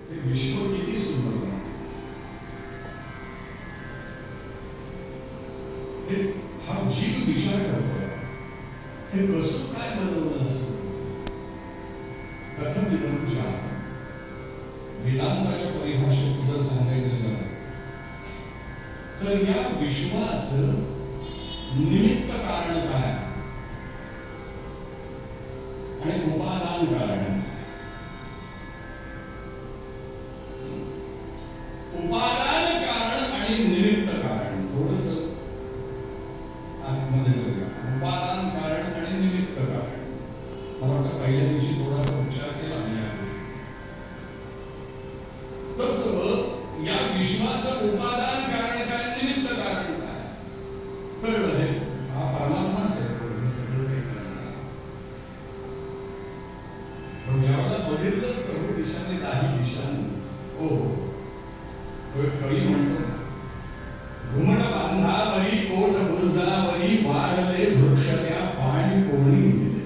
हे विश्व किती सुंदर आहे. हा जीव विचार करतोय हे कसं काय बनवलं असं. कथम विनंच्या वेदांताच्या परिभाषेत जर सांगायचं झालं तर या विश्वाचं निमित्त कारण काय आणि उपादान कारण. उपादान कारण आणि निमित्त कारण थोडस आतमध्ये जाऊया. उपादान कारण आणि निमित्त कारण मला वाटतं पहिल्या दिवशी थोडासा विचार केला मी या गोष्टीचा. तसं या विश्वाचं उपादान कारण काय निमित्त कारण काय कळलं. हे हा परमात्माच आहे हे सगळं काही करणार. पण ज्यावेळेला बघितलं सर्व दिशांनी दाही दिशांनी ओ कवी म्हणतो घुमट बांधावरी कोट बुरजावरी वाढले वृक्ष त्या पाणी कोणी दिले.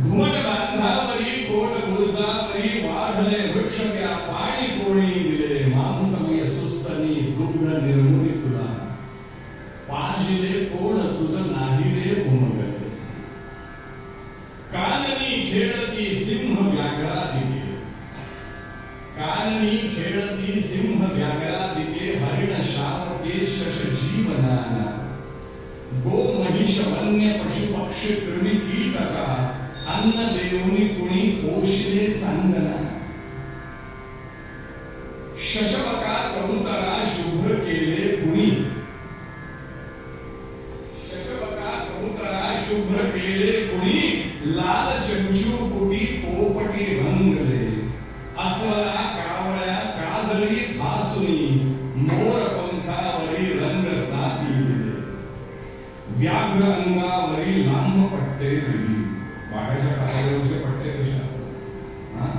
घुमट बांधावरी कोट बुरजावरी वाढले वृक्ष त्या पाणी कोणी दिले. मांसमय सुस्तनी दुग्ध निर्मुनी तुला पाजिले कोण तुझं नाही रे उमगले. काननी खेळती सिंह व्याघ्रा दिके काननी खेळती सिंह व्याघ्रा दिके हरिण शावके शश जीवनाना गो महिष वन्य पशु पक्षी कृमी कीटका अन्न देऊनी कुणी पोषले सांगना. शशवका कबुतरा शुभ्र केले कुणी शशवका कबुतरा शुभ्र केले कुणी लाल चंचू कुटी पोपटी रंगले. अस्वला कावळ्या काजळी फासुनी मोर पंखावरी रंग साथी दिले. व्याघ्र अंगावरी लांब पट्टे दिली. वाघाच्या कातड्यावरचे पट्टे कसे असतात.